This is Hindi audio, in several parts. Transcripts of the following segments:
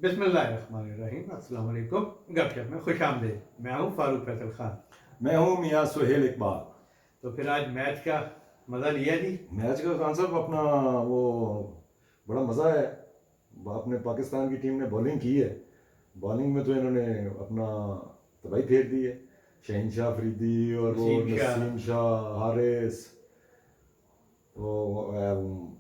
बिस्मिल्लाहिर्रहमानिर्रहीम, अस्सलाम वालेकुम। गपशप में खुश आमदीद। मैं हूँ फारूक फैसल खान। मैं हूँ मियाँ सुहेल इकबाल। तो फिर आज मैच का मज़ा लिया जी? मैच का कॉन्सेप्ट अपना वो बड़ा मज़ा है। अपने पाकिस्तान की टीम ने बॉलिंग की है। बॉलिंग में तो इन्होंने अपना तबाही फेर दी है। शहनशाह अफरीदी और वो नसीम शाह। नसीम शाह, हारिस, वो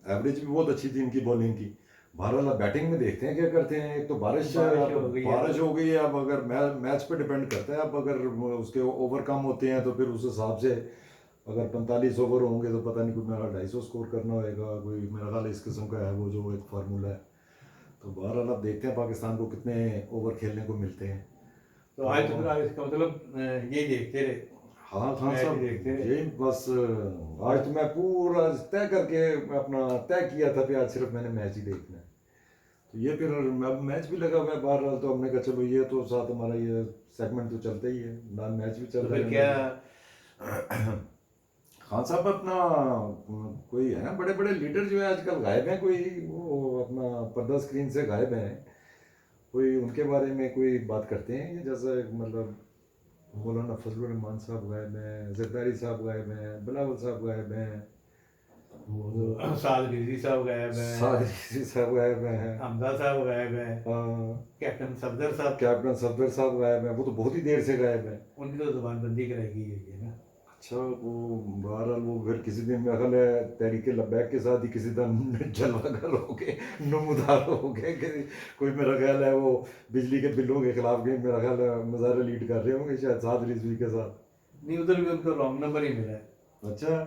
एवरेज भी बहुत अच्छी थी इनकी बॉलिंग की। बहरहाल अब बैटिंग में देखते हैं क्या करते हैं। एक तो बारिश बारिश अब हो गई है बारिश तो हो गई है। अब अगर मैच पे डिपेंड करता है। अब अगर उसके ओवर कम होते हैं तो फिर उस हिसाब से अगर 45 ओवर होंगे तो पता नहीं, कोई मेरा 250 स्कोर करना होगा, कोई मेरा ख्याल इस किस्म का है वो जो एक फार्मूला है। तो बहरहाल अब देखते हैं पाकिस्तान को कितने ओवर खेलने को मिलते हैं। तो तो आज तो फिर आज इसका मतलब यही देखते रहे, हाँ खान मैच ही साहब, देखते रहे। यही बस आज तो मैं पूरा तय करके अपना तय किया था कि आज सिर्फ मैंने मैच ही देखना है। तो ये फिर अब मैच भी लगा हुआ है बहरहाल। तो हमने कहा चलो ये तो साथ हमारा ये सेगमेंट तो चलता ही है ना, मैच भी चल तो रहा फिर है क्या? ना। खान साहब अपना कोई है ना, बड़े बड़े लीडर जो है आजकल गायब हैं। कोई वो अपना पर्दा स्क्रीन से गायब हैं। कोई उनके बारे में कोई बात करते हैं ये, जैसे मतलब मौलाना फजलुर रहमान साहब गायब हैं, जरदारी साहब गायब हैं, बिलावल साहब गायब हैं, वो साद रिजवी साहब गायब हैं, सादरी साहब गायब हैं, हमजा साहब गायब हैं, हाँ, कैप्टन सफदर साहब। कैप्टन सफदर साहब गायब हैं। वो तो बहुत ही देर से गायब हैं। उनकी तो जुबानबंदी कराई गई है ना। अच्छा, वो बहरहाल वो फिर किसी दिन मेरा ख्याल है तहरीके लब्बैक के साथ ही किसी दिन जलवागर हो गए, नमूदार हो गए कि कोई, मेरा ख्याल है वो बिजली के बिलों के खिलाफ गए, मेरा ख्याल है मुजाहरा लीड कर रहे होंगे शायद साद रिजवी के साथ। नहीं, उधर भी उनको रॉन्ग नंबर ही मिला है। अच्छा,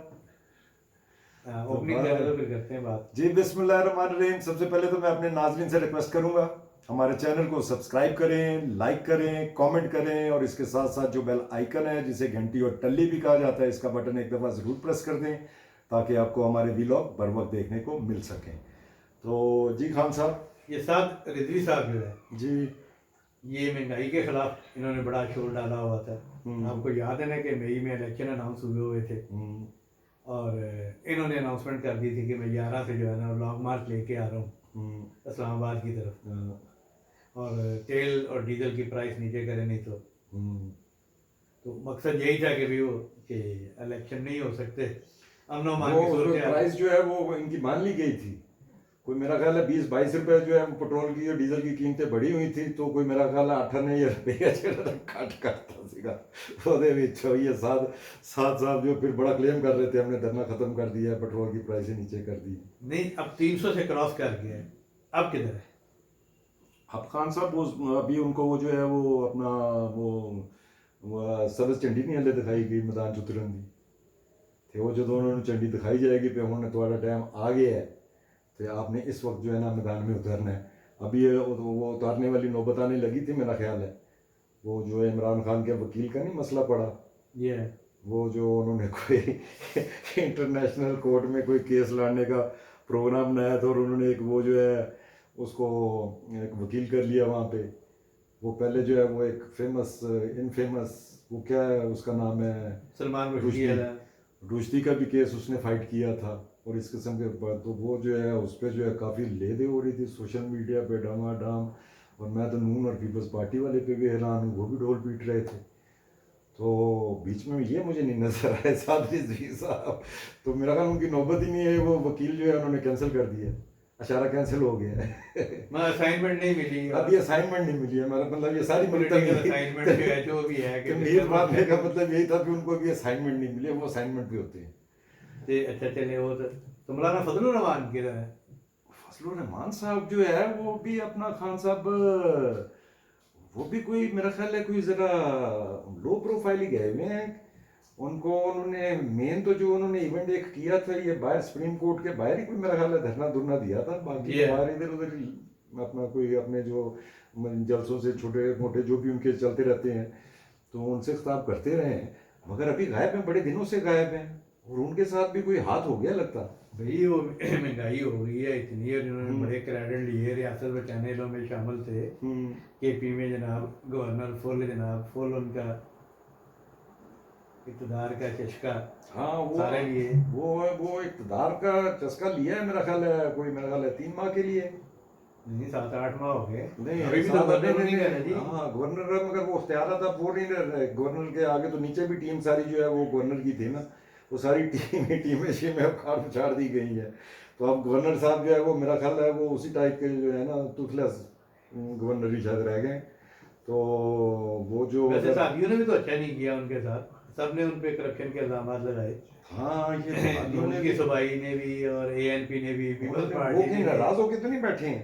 तो ओपनिंग करे बहरहाल तो फिर करते हैं बात। जी बिस्मिल्लाहिर्रहमानिर्रहीम। सबसे पहले तो मैं अपने नाज़रीन से रिक्वेस्ट करूंगा, हमारे चैनल को सब्सक्राइब करें, लाइक करें, कमेंट करें और इसके साथ साथ जो बेल आइकन है जिसे घंटी और टल्ली भी कहा जाता है, इसका बटन एक दफ़ा ज़रूर प्रेस कर दें ताकि आपको हमारे वीलॉग बर वक्त देखने को मिल सकें। तो जी खान साहब। ये साद रिजवी साहब जो है, जी। ये महंगाई के खिलाफ इन्होंने बड़ा शोर डाला हुआ था। आपको याद है ना कि मई में इलेक्शन अनाउंस हुए थे हम्म, और इन्होंने अनाउंसमेंट कर दी थी कि मैं 11 से जो है ना लॉन्ग मार्च लेके आ रहा हूँ हम्म, इस्लामाबाद की तरफ। हाँ, और तेल और डीजल की प्राइस नीचे करें नहीं हम्म। तो मकसद यही था कि भी वो कि इलेक्शन नहीं हो सकते, अमन अमान वो की सूरत उसमें हाल है। प्राइस जो है वो इनकी मान ली गई थी। कोई मेरा ख्याल है 20-22 रुपए जो है पेट्रोल की और डीजल की कीमतें बढ़ी हुई थी। तो कोई मेरा ख्याल है 98 रुपये कट करता सीगा ਉਹਦੇ ਵਿੱਚ ये साथ साथ साथ जो फिर बड़ा क्लेम कर रहे थे हमने धरना खत्म कर दिया है, पेट्रोल की प्राइसें नीचे कर दी। नहीं, अब 300 से क्रॉस कर गया है। अब किधर है? अब खान साहब वो अभी उनको वो जो है वो अपना वो सब्ज झंडी नहीं हले दिखाई गई मैदान च उतरन दी। ਤੇ ਉਹ ਜਦੋਂ ਉਹਨਾਂ ਨੂੰ ਝੰਡੀ ਦਿਖਾਈ ਜਾएगी पे ਹੁਣ ਤੁਹਾਡਾ टाइम आ गया है तो आपने इस वक्त जो है ना मैदान में उतरना है। अभी ये वो उतारने वाली नौबत आने लगी थी मेरा ख्याल है। वो जो है इमरान खान के वकील का नहीं मसला पड़ा, ये वो जो उन्होंने कोई इंटरनेशनल कोर्ट में कोई केस लड़ने का प्रोग्राम बनाया था और उन्होंने एक वो जो है उसको एक वकील कर लिया वहाँ पे। वो पहले जो है वो एक फेमस इनफेमस, वो क्या है उसका नाम है, सलमान रुश्दी रुश्दी। है। रुश्दी का भी केस उसने फाइट किया था और इस किस्म के बाद तो वो जो है उस पर जो है काफ़ी लेदे हो रही थी सोशल मीडिया पे डामाडाम। और मैं तो नून और पीपल्स पार्टी वाले पे भी हैरान हूँ, वो भी ढोल पीट रहे थे। तो बीच में ये मुझे नहीं नजर आए साद रिजवी साहब। तो मेरा ख्याल उनकी नौबत ही नहीं है। वो वकील जो है उन्होंने कैंसिल कर दिया, अशारा कैंसिल हो गया है। मैं असाइनमेंट नहीं मिली अब ये असाइनमेंट नहीं मिली है, मतलब ये सारी पॉलिटिकल असाइनमेंट जो है जो भी है कि गंभीर बात का मतलब यही था कि उनको भी असाइनमेंट नहीं मिली है, वो असाइनमेंट भी होते हैं। अच्छा चले वो तो मौलाना फजलुर रहमान किधर है? फजलुर रहमान साहब जो है वो भी अपना खान साहब, वो भी कोई मेरा ख्याल है कोई ज़रा लो प्रोफाइल ही गए हुए हैं। उनको उन्होंने मेन तो जो उन्होंने इवेंट एक किया था ये बाहर सुप्रीम कोर्ट के बाहर ही कोई मेरा ख्याल है धरना धुरना दिया था। बाकी ये तो बाहर इधर उधर अपना कोई अपने जो जलसों से छोटे मोटे जो भी उनके चलते रहते हैं तो उनसे खिताब करते रहे हैं। मगर अभी गायब हैं, बड़े दिनों से गायब हैं और उनके साथ भी कोई हाथ हो गया लगता। भाई वो महंगाई हो गई है इतनी और इन्होंने बड़े क्रेडिट लिए, रियासत बचाने लो में शामिल थे। केपी में जनाब गवर्नर फुल, जनाब फुल उनका इक़्तिदार का चस्का हाँ सारे लिए। वो इक़्तिदार का चस्का लिया है मेरा ख्याल है, कोई मेरा ख्याल है 3 माह के लिए। नहीं 7-8 माह हो गए, नहीं अभी भी तो साथ गवर्नर नहीं नहीं कर रहे जी। हाँ गवर्नर है, मगर वो इख्तियार था वो नहीं रह रहे गवर्नर के आगे, तो नीचे भी टीम सारी जो है वो गवर्नर की थी ना, वो सारी टीमें शीमें अब खाट उछाड़ दी गई है। तो अब गवर्नर साहब जो है वो मेरा ख्याल है वो उसी टाइप के जो है ना टूथलेस गवर्नर ही शायद रह गए। तो वो जो वैसे अगर साथियों ने भी तो अच्छा नहीं किया उनके साथ, सबने उन पे करप्शन के इल्जाम लगाए। हाँ ये तो भाइयों ने उनकी भी सूबाई ने भी और एएनपी ने भी, पीपल्स वो पार्टी कहीं ने भी। नाराज होके तो नहीं बैठे हैं,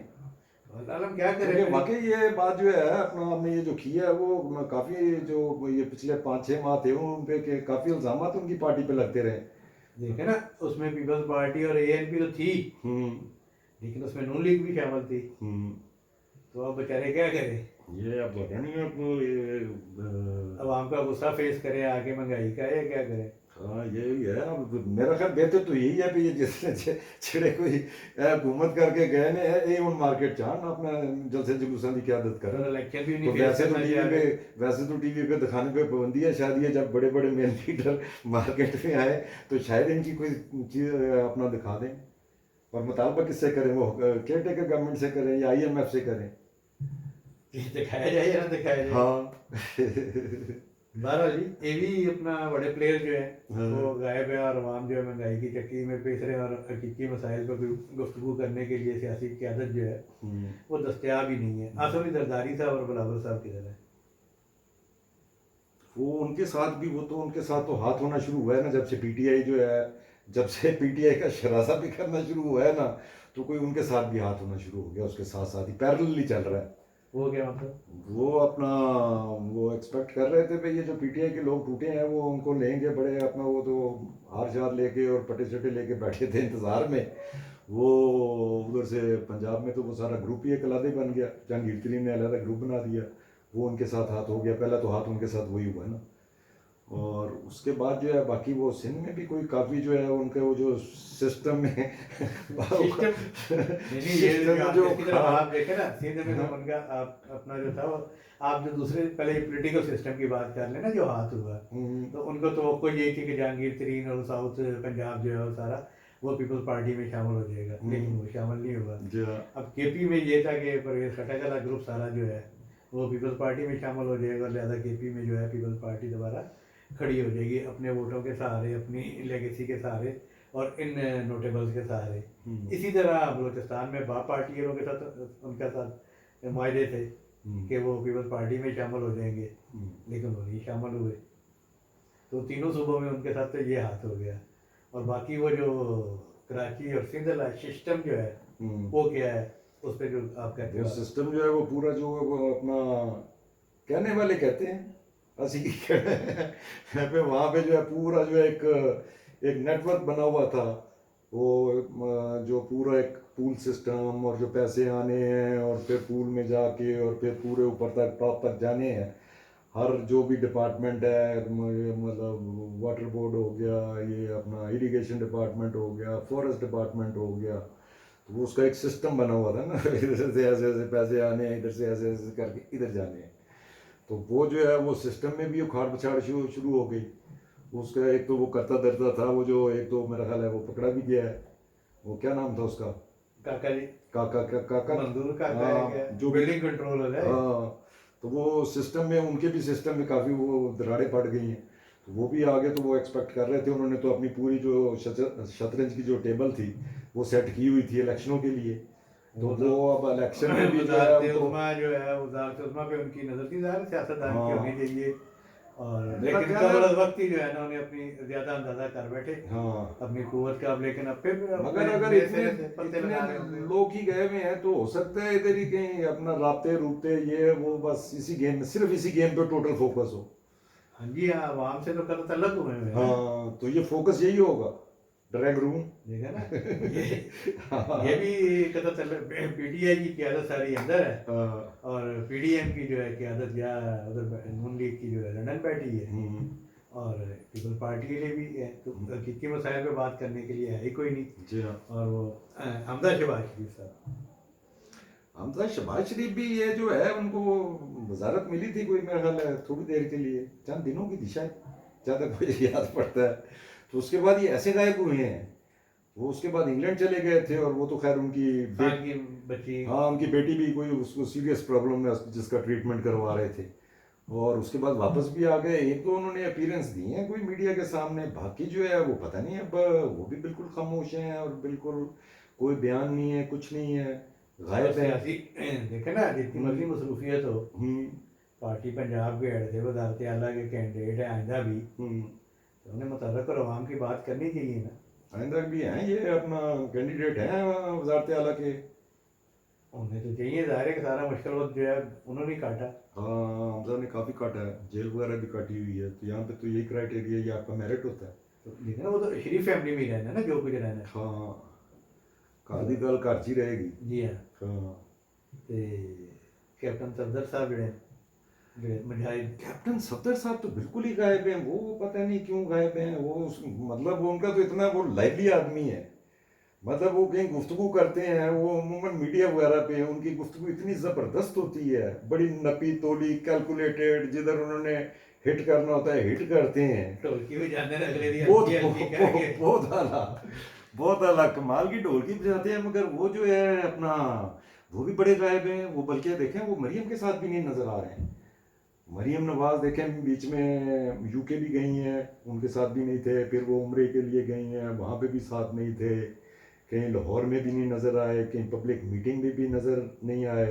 अल्लाह हम क्या करें क्योंकि फिर। वाकई ये बात जो है अपना हमने ये जो किया है वो काफी जो ये पिछले 5-6 माह थे उन पे के काफी इल्जाम उनकी पार्टी पे लगते रहे। देखे ना, उसमें पीपल्स पार्टी और एएनपी तो थी, हम्म लेकिन उसमें नून लीग भी शामिल थी। हम्म तो अब बेचारे क्या करें, ये अब पता नहीं आपको ये अवाम का गुस्सा फेस करें आगे महंगाई का, या क्या करें। हाँ यही है। अब मेरा ख्याल बेहतर तो यही है कि ये जिसने छिड़े कोई हुकूमत करके गए ने ये उन मार्केट चाहन अपना जलसे जुलूसा की क्यादत और कर। इलेक्शन भी तो नहीं फेस करना चाह वैसे तो टीवी पे दिखाने पे पाबंदी है, शायद ये जब बड़े बड़े मेन लीडर मार्केट में आए तो शायद इनकी कोई चीज अपना दिखा दें। और मुतालबा किससे करें, वो केयर टेकर गवर्नमेंट से करें या आईएमएफ से करें। दिखाया जाए या ना दिखाया जाए। हाँ बहरहाल जी, ये भी अपना बड़े प्लेयर जो है हाँ। वो गायब है, और अवाम जो है महंगाई की चक्की में पेश रहे, और हकीकी मसाइल पर गुफ्तगू करने के लिए सियासी क़यादत जो है वो दस्तयाब ही नहीं है। आसमी जरदारी साहब और बिलावल साहब किधर है। वो उनके साथ भी वो तो उनके साथ तो हाथ होना शुरू हुआ है ना, जब से पीटीआई जो है, जब से पीटीआई का शरासा भी करना शुरू हुआ है ना, तो कोई उनके साथ भी हाथ होना शुरू हो गया, उसके साथ साथ ही पैरेलली चल रहा है। वो क्या मतलब। वो अपना वो एक्सपेक्ट कर रहे थे भाई ये जो पीटीआई के लोग टूटे हैं वो उनको लेंगे बड़े अपना, वो तो हार शार लेके और पटे शटे लेके बैठे थे इंतजार में। वो उधर से पंजाब में तो वो सारा ग्रुप ही एक अलग बन गया, जहांगीर तरीन ने अलग ग्रुप बना दिया, वो उनके साथ हाथ हो गया। पहला तो हाथ उनके साथ वही हुआ है ना। और उसके बाद जो है बाकी वो सिंध में भी कोई काफ़ी जो है उनके वो जो सिस्टम में नहीं ये सिस्टम जो जो इसकी तरफ आप देखें ना, सिंध में तो उनका आप अपना जो था वो, आप जो दूसरे पहले पॉलिटिकल सिस्टम की बात कर लेना जो हाथ हुआ, तो उनको तो कोई यही थी कि जहांगीर तरीन और साउथ पंजाब जो है वो सारा वो पीपल्स पार्टी में शामिल हो जाएगा, लेकिन वो शामिल नहीं हुआ। अब केपी में ये था कि परवेज खटक वाला ग्रुप सारा जो है वो पीपल्स पार्टी में शामिल हो जाएगा, लिहाजा केपी में जो है पीपल्स पार्टी दोबारा खड़ी हो जाएगी अपने वोटों के सहारे, अपनी लेगेसी के सहारे और इन नोटेबल्स के सहारे। इसी तरह बलूचिस्तान में बाप पार्टियों के साथ उनके साथ मायदे थे कि वो पीपल्स पार्टी में शामिल हो जाएंगे, लेकिन वो नहीं शामिल हुए। तो तीनों सूबों में उनके साथ तो ये हाथ हो गया। और बाकी वो जो कराची और सिंध वाला सिस्टम जो है वो क्या है, उस पर जो आप कहते वो हो सिस्टम जो है वो पूरा जो है वो अपना कहने वाले कहते हैं हंसी की पे वहाँ पे जो है पूरा जो है एक नेटवर्क बना हुआ था। वो जो पूरा एक पूल सिस्टम और जो पैसे आने हैं और फिर पूल में जाके और फिर पूरे ऊपर तक टॉप तक जाने हैं, हर जो भी डिपार्टमेंट है मतलब वाटर बोर्ड हो गया, ये अपना इरिगेशन डिपार्टमेंट हो गया, फॉरेस्ट डिपार्टमेंट हो गया, तो वो उसका एक सिस्टम बना हुआ था ना इधर से ऐसे ऐसे पैसे आने हैं, इधर से ऐसे ऐसे करके इधर जाने हैं। तो वो जो है वो सिस्टम में भी उखाड़ पछाड़ शुरू हो गई। उसका एक तो वो करता धरता था वो जो एक तो मेरा ख्याल है वो पकड़ा भी गया है, वो क्या नाम था उसका, काका जी, काका मंजूर काका हाँ, है क्या? जो बिल्डिंग कंट्रोलर है। हाँ, तो वो सिस्टम में उनके भी सिस्टम में काफ़ी वो दरारें पड़ गई हैं। तो वो भी आगे तो वो एक्सपेक्ट कर रहे थे, उन्होंने तो अपनी पूरी जो शतरंज की जो टेबल थी वो सेट की हुई थी इलेक्शनों के लिए। तो वो अब इलेक्शन में भी जो है उस्मा जो है वजारत उस्मा पे उनकी नजर थी, ज़ाहिर सियासतदान की होनी चाहिए। और मेरा लेकिन ख्याल है- कबल वक्त ही जो है ना उन्हें अपनी ज्यादा अंदाजा कर बैठे हाँ अपनी कुव्वत का। अब लेकिन अब फिर मगर अगर नए इतने सिरे से पत्ते लगा रहे होंगे। इतने लोग ही गए हुए हैं तो हो सकता है इधर ही कहीं अपना राबते रूबते ये वो बस इसी गेम में सिर्फ इसी गेम पे टोटल फोकस हो। हाँ जी, हाँ, आवाम से तो कल तलक हुए हुए हैं। हाँ तो ये फोकस यही होगा ड्रैग रूम। देखा ना, ये भी कथा पीटीआई की क्यादत सारी अंदर है, हाँ, और पीडीएम की जो है क्यादत या उधर नून लीग की जो है लंदन बैठी है, और पीपल्स पार्टी के लिए भी है। तो हकीकी मसाइल पे बात करने के लिए है ही कोई नहीं। जी हाँ। और वो हमजा शहबाज शरीफ साहब, हमजा शहबाज शरीफ भी ये जो है उनको वजारत मिली थी कोई मेरा ख्याल है थोड़ी देर के लिए, चंद दिनों की दिशा है जहाँ तक मुझे याद पड़ता है। तो उसके बाद ये ऐसे गायब हुए हैं वो उसके बाद इंग्लैंड चले गए थे, और वो तो खैर उनकी खान की बच्ची। हाँ उनकी बेटी भी कोई उसको सीरियस प्रॉब्लम है जिसका ट्रीटमेंट करवा रहे थे, और उसके बाद वापस भी आ गए। एक तो उन्होंने अपीयरेंस दी है कोई मीडिया के सामने, बाकी जो है वो पता नहीं, अब वो भी बिल्कुल खामोश हैं और बिल्कुल कोई बयान नहीं है, कुछ नहीं है, गायब है। सियासी देखे ना, जितनी मर्जी मसरूफियत हो, हम्म पार्टी पंजाब के हेड थे, वजारत आला के कैंडिडेट है आइंदा भी, हम्म तो उन्हें मुतल्लक और अवाम की बात करनी चाहिए ना। आइंदा भी हैं ये अपना कैंडिडेट हैं वजारत आला के। उन्हें तो चाहिए, जाहिर है कि सारा मुश्किल वक्त जो है उन्होंने ही काटा। हाँ हमजा ने काफ़ी काटा है, जेल वगैरह भी काटी हुई है, तो यहाँ पे तो यही क्राइटेरिया, ये आपका मेरिट होता है। तो लेकिन वो तो शरीफ फैमिली में ही रहना है ना, जो कुछ रहना है। हाँ घर की गल घर च ही रहेगी। जी हाँ। हाँ ते कैप्टन सफदर साहब ਜਿਹੜੇ मुजाहिद। कैप्टन सफदर साहब तो बिल्कुल ही गायब हैं, वो पता नहीं क्यों गायब हैं। वो मतलब वो उनका तो इतना वो लाइवली आदमी है, मतलब वो कहीं गुफ्तगू करते हैं, वो अमूमन मीडिया वगैरह पे उनकी गुफ्तगू इतनी ज़बरदस्त होती है, बड़ी नपी तोली कैलकुलेटेड, जिधर उन्होंने हिट करना होता है हिट करते हैं। ढोलकी भी जाने ना अगले दी बहुत हल्की हल्की करके। बहुत आला, बहुत आला कमाल की ढोलकी बजाते हैं, मगर वो जो है अपना वो भी बड़े गायब हैं। वो बल्कि देखें वो मरियम के साथ भी नहीं नजर आ रहे हैं। मरियम नवाज देखें बीच में यूके भी गई हैं, उनके साथ भी नहीं थे, फिर वो उम्रे के लिए गई हैं, वहाँ पे भी साथ नहीं थे, कहीं लाहौर में भी नहीं नज़र आए, कहीं पब्लिक मीटिंग में भी नज़र नहीं आए।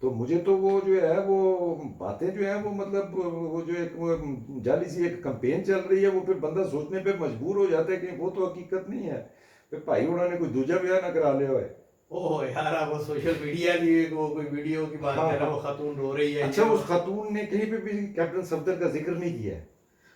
तो मुझे तो वो जो है वो बातें जो है वो मतलब वो जो एक वो जाली सी एक कंपेन चल रही है, वो फिर बंदा सोचने पे मजबूर हो जाता है कि वो तो हकीकत नहीं है, फिर भाई उन्होंने कोई दूजा ब्याह ना करा लिया है। ओह यार, आप वो सोशल मीडिया की वो कोई वीडियो की बात हाँ कर रहे हाँ। हो, वो खातून रो रही है अच्छा ये उस खातून ने कहीं पे भी कैप्टन सफदर का जिक्र नहीं किया है।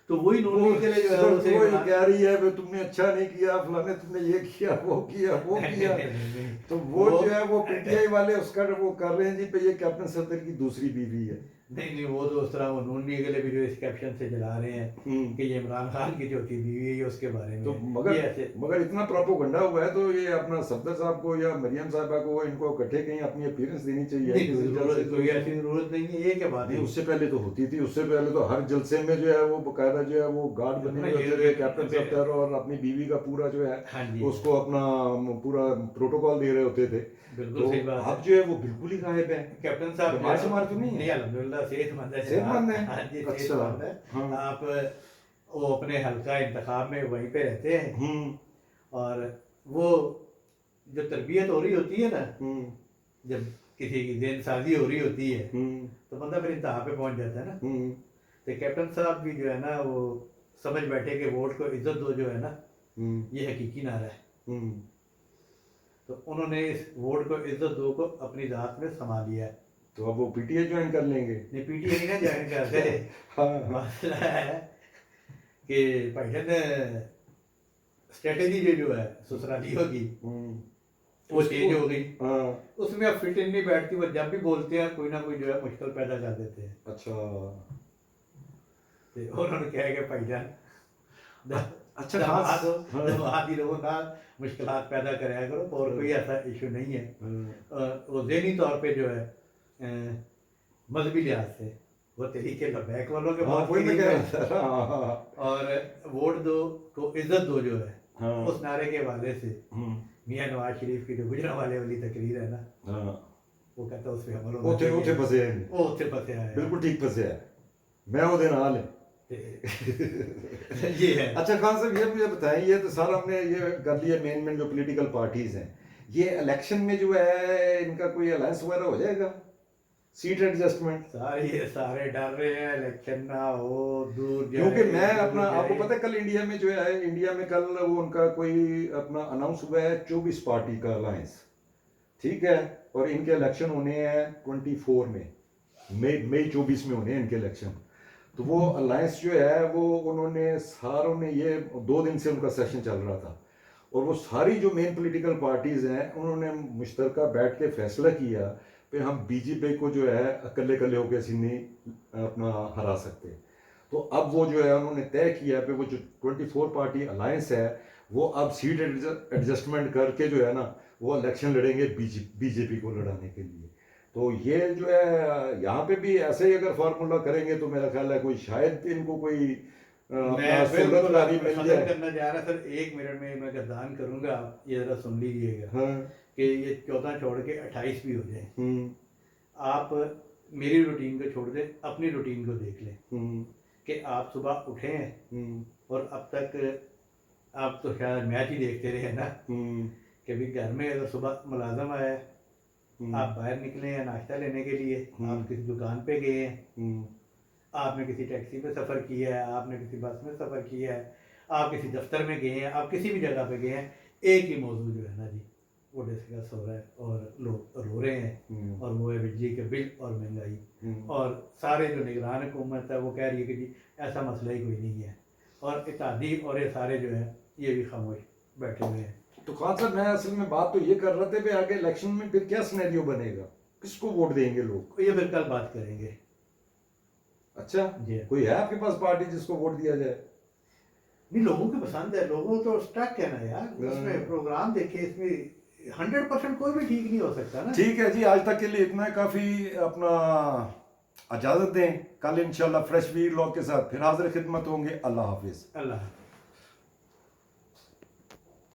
तो वही नून वो लीग के लिए जो है सिर्फ उसे वो ये कह रही है भाई तुमने अच्छा नहीं किया, फलाने तुमने ये किया वो किया वो नहीं, किया। नहीं, नहीं, नहीं। तो वो जो है वो पीटीआई वाले उसका वो कर रहे हैं जी पे, ये कैप्टन सफदर की दूसरी बीवी है। नहीं नहीं, वो तो उस तरह वो नून लीग के लिए भी जो इस कैप्शन से चला रहे हैं हम्म। कि ये इमरान खान की चौथी बीवी है, ये उसके बारे में तो है। मगर ये ऐसे मगर इतना प्रोपोगंडा हुआ है, तो ये अपना सफदर साहब को या मरियम साहबा को इनको इकट्ठे कहीं अपनी अपीयरेंस देनी चाहिए नहीं, किसी जरूरत जलसे कोई में। ऐसी जरूरत नहीं है, ये क्या बात नहीं है। उससे पहले तो होती थी, उससे पहले तो हर जलसे में जो है वो बकायदा जो है वो गार्ड बने हुए होते थे कैप्टन सफदर, और अपनी बीवी का पूरा जो है हाँ जी, उसको अपना पूरा प्रोटोकॉल दे रहे होते थे। बिल्कुल तो सही बात है। अब जो है वो बिल्कुल ही गायब है। कैप्टन साहब जो बीमार है शुमार तो नहीं है? नहीं, अल्हम्दुलिल्लाह सेहतमंद है सेहतमंद जनाब। है? हाँ जी, अच्छा। सेहतमंद है। हाँ। आप वो अपने हल्का इंतखाब में वहीं पे रहते हैं, हम्म और वो जो तरबियत हो रही होती है ना, हम्म जब किसी की देन साजी हो रही होती है, हम्म तो बंदा फिर इंतहा पे पहुंच जाता है ना। हम्म तो कैप्टन साहब भी जो है ना वो समझ बैठे कि वोट को इज्जत दो जो है ना, हम्म ये हकीकी नारा है। हम्म। तो उन्होंने इस वोट को इज्जत दो को अपनी जात में समा लिया है। तो अब वो पीटीआई ज्वाइन कर लेंगे। नहीं, पीटीआई नहीं ना ज्वाइन करते। हाँ हाँ। मसला है कि भाईजान स्ट्रेटेजी जो है ससुरालियों की वो चेंज हो गई। हाँ। उसमें अब फिट इन नहीं बैठती, वो जब भी बोलते हैं कोई ना कोई जो है मुश्किल पैदा कर देते हैं। अच्छा तो उन्होंने कहा कि भाईजान अच्छा दबा खास दो, हाँ, दबा दी रहो ना, मुश्किलात पैदा कराया करो, और कोई ऐसा इशू नहीं है। वो ज़हनी तौर पे जो है मजहबी लिहाज से वो तरीके लबैक वालों के हाँ बहुत वही मैं करीब कह है। रहा था। हाँ हाँ और वोट दो को इज्जत दो जो है, हाँ। उस नारे के हवाले से हम्म, मियाँ नवाज शरीफ की जो गुजरा वाले वाली तकरीर है ना, हाँ वो कहता है उस पर अमल होना उथे चाहिए। उथे फसे हैं, वो उत्थे फसे आया बिल्कुल ठीक फसे है, मैं वो दिन हाल है। ते- ये है। अच्छा खान साहब ये मुझे बताएं, ये तो सारा हमने ये कर लिया मेन मेन जो पॉलिटिकल पार्टीज हैं, ये इलेक्शन में जो है इनका कोई अलायंस वगैरह हो जाएगा, सीट एडजस्टमेंट? सारे डर रहे हैं इलेक्शन ना हो, दूर जाए, क्योंकि मैं दूर अपना जाए। आपको पता है कल इंडिया में जो है, इंडिया में कल वो उनका कोई अपना अनाउंस हुआ है 24 पार्टी का अलायंस, ठीक है, और इनके इलेक्शन होने हैं 24 में, मई 24 में होने हैं इनके इलेक्शन। तो वो अलायंस जो है वो उन्होंने सारों ने ये 2 दिन से उनका सेशन चल रहा था, और वो सारी जो मेन पॉलिटिकल पार्टीज हैं उन्होंने मुश्तरका बैठ के फैसला किया कि हम बीजेपी को जो है अकेले अकेले होकर ऐसी नहीं अपना हरा सकते। तो अब वो जो है उन्होंने तय किया कि वो जो 24 पार्टी अलायंस है वो अब सीट एडजस्टमेंट करके जो है ना वो इलेक्शन लड़ेंगे बीजेपी को लड़ाने के लिए। तो ये जो है यहाँ पे भी ऐसे ही अगर फार्मूला करेंगे तो मेरा ख्याल है कोई शायद इनको कोई मैं सोलत बिल्कुल वाली आपको मिल खत्म जाए। करना चाह रहा सर, 1 मिनट में मैं गर्दान करूंगा, ये जरा सुन लीजिएगा हाँ। कि ये 14 छोड़ के 28 भी हो जाए। हम्म। आप मेरी रूटीन को छोड़ दें, अपनी रूटीन को देख लें हम्म। कि आप सुबह उठे हैं हम्म। और अब तक आप तो शायद मैच ही देखते रहे ना, हम्म। कि भी घर में अगर सुबह मुलाजम आया, हम्म। आप बाहर निकले हैं नाश्ता लेने के लिए, आप किसी दुकान पे गए हैं, हम्म। आपने किसी टैक्सी में सफ़र किया है, आपने किसी बस में सफ़र किया है, आप किसी दफ्तर में गए हैं, आप किसी भी जगह पे गए हैं, एक ही मौजूद जो है ना जी, वो डिस्कस हो रहा है और लोग रो रहे हैं, और वो है बिजली के बिल और महंगाई। और सारे जो निगरान हुकूमत है वो कह रही है कि जी ऐसा मसला ही कोई नहीं है, और इत्तेहादी और ये सारे जो हैं ये भी खामोश बैठे हुए हैं। तो खान साहब, मैं असल में बात तो ये कर रहे थे कि आगे इलेक्शन में फिर क्या सिनेरियो बनेगा, किसको वोट देंगे लोग? ये फिर कल बात करेंगे। अच्छा जी। कोई है आपके पास पार्टी जिसको वोट दिया जाए? नहीं, लोगों की पसंद है, लोगों तो स्टक है ना यार, उसमें प्रोग्राम देखे, इसमें 100% कोई भी ठीक नहीं हो सकता ना। ठीक है जी, आज तक के लिए इतना है काफ़ी। अपना इजाज़त दें, कल इंशाल्लाह फ्रेश वीलॉग के साथ फिर हाजिर खिदमत होंगे। अल्लाह हाफिज़। अल्लाह।